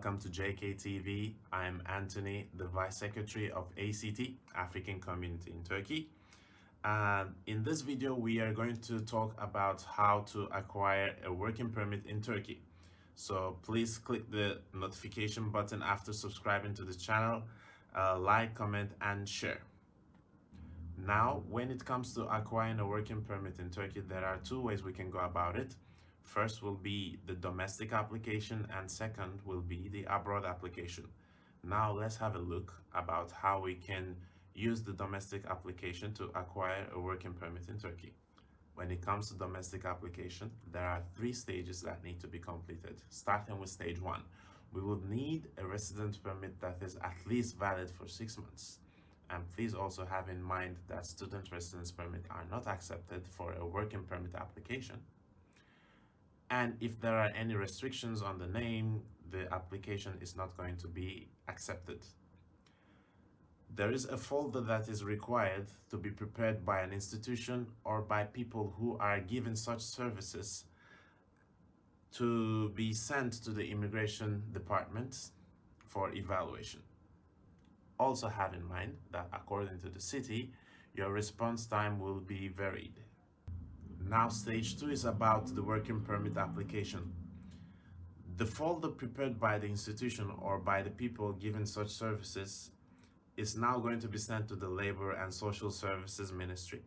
welcome to JKTV. I'm Anthony, the Vice Secretary of ACT, African Community in Turkey. In this video, we are going to talk about how to acquire a working permit in Turkey. So please click the notification button after subscribing to the channel, like, comment, and share. Now, when it comes to acquiring a working permit in Turkey, there are two ways we can go about it. First will be the domestic application, and second will be the abroad application. Now let's have a look about how we can use the domestic application to acquire a working permit in Turkey. When it comes to domestic application, there are 3 stages that need to be completed. Starting with stage 1, we will need a residence permit that is at least valid for 6 months. And please also have in mind that student residence permit are not accepted for a working permit application. And if there are any restrictions on the name, the application is not going to be accepted. There is a folder that is required to be prepared by an institution or by people who are given such services to be sent to the immigration department for evaluation. Also have in mind that according to the city, your response time will be varied. Now stage 2 is about the working permit application. The folder prepared by the institution or by the people given such services is now going to be sent to the Labor and Social Services Ministry.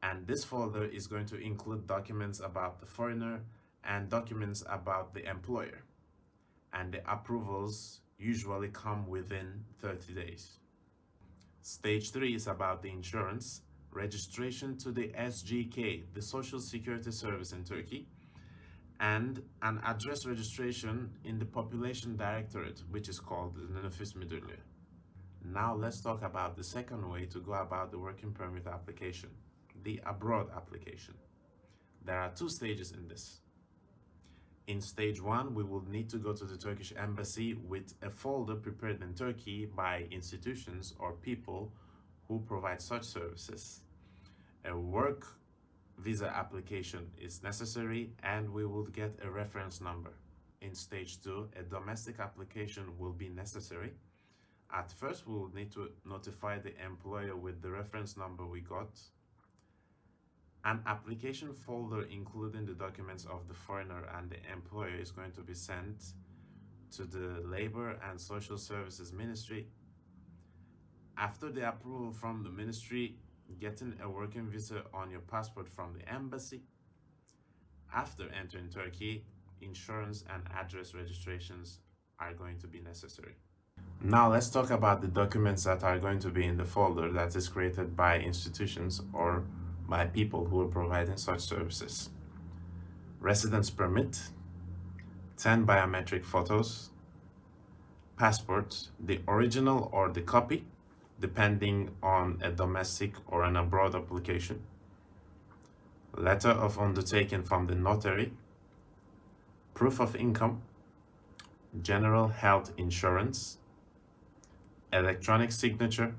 And this folder is going to include documents about the foreigner and documents about the employer. And the approvals usually come within 30 days. Stage 3 is about the insurance, registration to the SGK, the Social Security Service in Turkey, and an address registration in the Population Directorate, which is called the Nüfus Müdürlüğü. Now let's talk about the second way to go about the working permit application, the abroad application. There are 2 stages in this. In stage 1, we will need to go to the Turkish embassy with a folder prepared in Turkey by institutions or people who provide such services. A work visa application is necessary and we will get a reference number. In stage 2, a domestic application will be necessary. At first, we will need to notify the employer with the reference number we got. An application folder including the documents of the foreigner and the employer is going to be sent to the Labor and Social Services Ministry. After the approval from the ministry, getting a working visa on your passport from the embassy. After entering Turkey, insurance and address registrations are going to be necessary. Now let's talk about the documents that are going to be in the folder that is created by institutions or by people who are providing such services. Residence permit, 10 biometric photos, passport, the original or the copy, depending on a domestic or an abroad application, letter of undertaking from the notary, proof of income, general health insurance, electronic signature,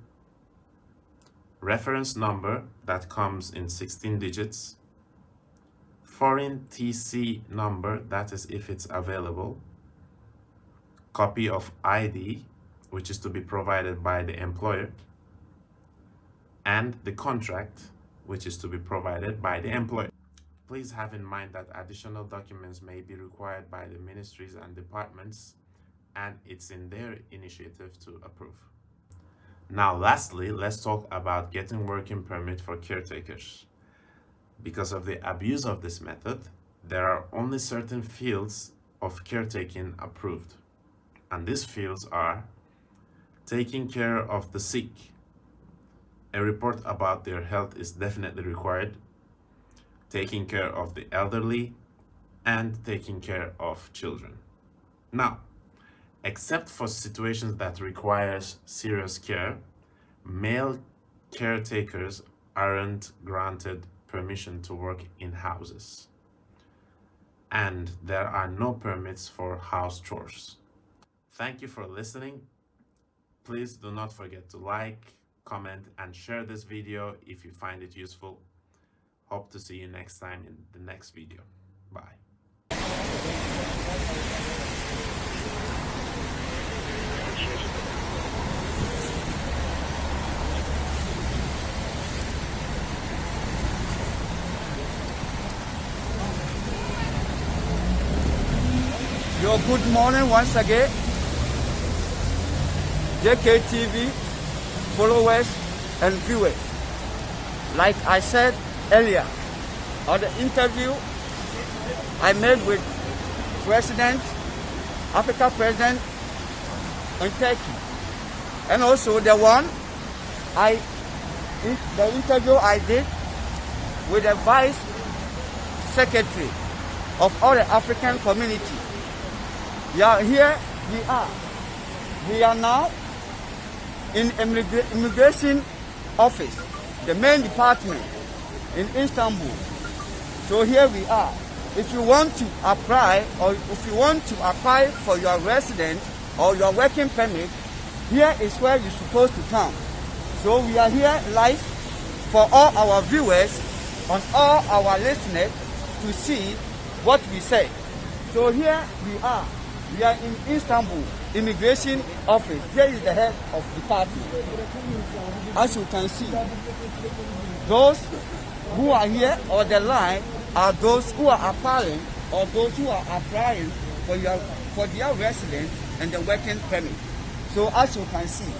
reference number that comes in 16 digits, foreign TC number, that is if it's available, copy of ID, which is to be provided by the employer, and the contract, which is to be provided by the employer. Please have in mind that additional documents may be required by the ministries and departments, and it's in their initiative to approve. Now, lastly, let's talk about getting working permit for caretakers. Because of the abuse of this method, there are only certain fields of caretaking approved. And these fields are taking care of the sick. A report about their health is definitely required. Taking care of the elderly and taking care of children. Now, except for situations that requires serious care, male caretakers aren't granted permission to work in houses. And there are no permits for house chores. Thank you for listening. Please do not forget to like, comment, and share this video if you find it useful. Hope to see you next time in the next video. Bye. Your good morning once again, JKTV followers and viewers. Like I said earlier, on the interview I made with Africa President in Turkey, and also the interview I did with the Vice Secretary of all the African community. Yeah, here we are now in immigration office, the main department in Istanbul. So here we are. If you want to apply, or if you want to apply for your residence or your working permit, here is where you're supposed to come. So we are here live for all our viewers and all our listeners to see what we say. So here we are. We are in Istanbul immigration office. Here is the head of the department. As you can see, those who are here on the line are those who are applying or those who are applying for their residence and the working permit. So as you can see,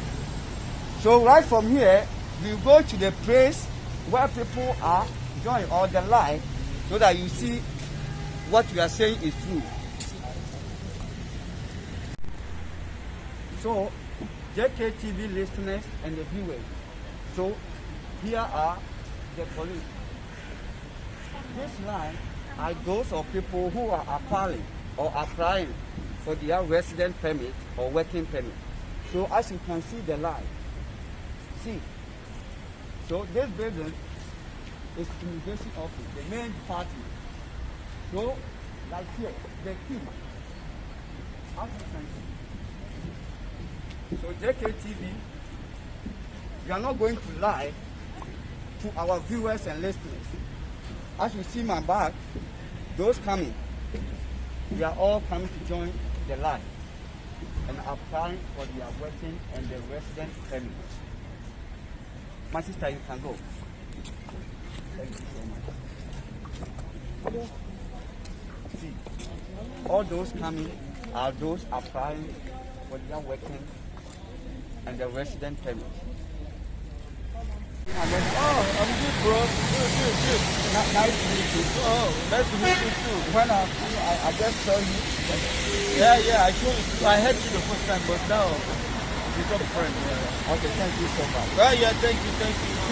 so right from here we go to the place where people are joining on the line, so that you see what we are saying is true. So, JKTV listeners and the viewers, so here are the police. This line are those of people who are applying for their resident permit or working permit. So as you can see the line, see, so this building is immigration office, the main department. So, like here, the key, as you can see. So JKTV, we are not going to lie to our viewers and listeners. As you see my back, those coming, they are all coming to join the line and applying for their working and their resident permit. My sister, you can go. Thank you so much. See, all those coming are those applying for their working and the resident permit. Oh, I'm good, bro. Good. Nice to meet you. Oh, nice to meet you too. When I just saw you. Yeah, I heard you the first time, but now we become friends. Yeah. Okay, thank you so much. Oh, yeah, thank you.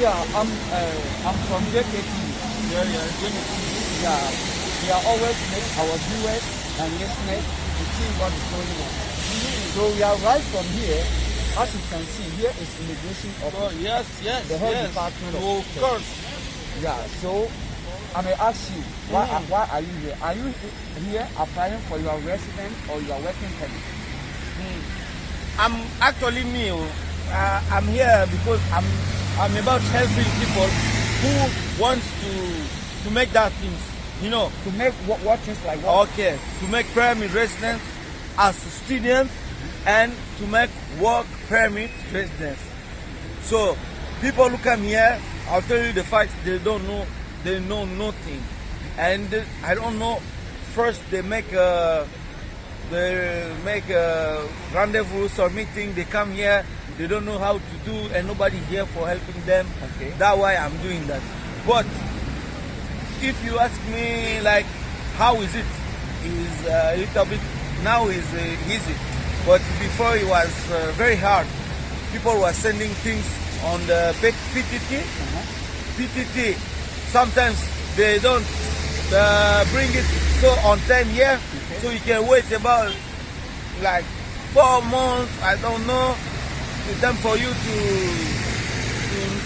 Yeah, I'm from JKTV. Yeah. Yeah, we are always make our viewers and listeners to see what is going on. So we are right from here. As you can see, here is immigration office. Oh, yes. The whole department of course. Yeah, so I may ask you, why are you here? Are you here applying for your residence or your working permit? I'm actually new. I'm here because I'm about helping people who want to make that things, you know. To make what things like what? Okay, to make permit residence as a student and to make work permit residence. So people who come here, I'll tell you the fact, they know nothing, and I don't know. First they make a rendezvous or meeting. They come here, they don't know how to do, and nobody here for helping them. Okay. That's why I'm doing that. But if you ask me, like, how is it? Is a little bit now is easy, but before it was very hard. People were sending things on the PTT. PTT. Sometimes they don't bring it so on time here, so you can wait about like 4 months. I don't know. It's time for you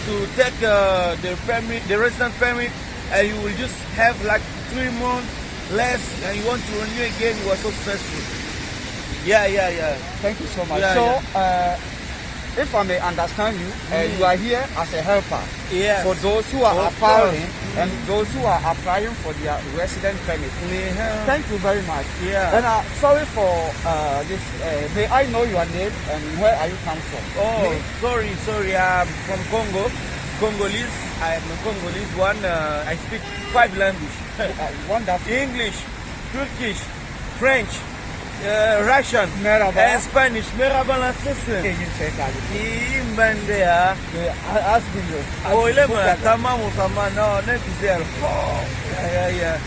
to take the permit, the resident permit, and you will just have like 3 months less, and you want to renew again. You are so stressful. Yeah. Thank you so much. Yeah, so, if I may understand you, you are here as a helper Yeah. for those who are applying and those who are applying for their resident permit. Yeah. Thank you very much. Yeah. And sorry for this. May I know your name and where are you come from? Oh, sorry. I'm from Congo, Congolese. I am a Congolese one. I speak 5 languages: Wonderful. English, Turkish, French, Russian, Merhaba. and Spanish. Merhaba, nasılsın? İyiyim ben de ya. Ask me. Öyle mi? Tamam o zaman. No, ne güzel. Ya.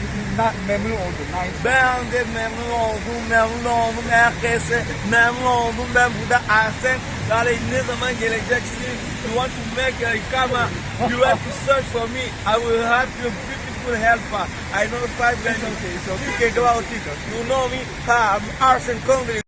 Memnun oldum. Nice. Ben de memnun oldum herkese. Memnun oldum ben burada Arsen. Yani ne zaman geleceksin? You want to make a camera? You have to search for me. I will have you beautiful helper. I know 5 languages. You can go out it. You know me. I'm Arsen Congo.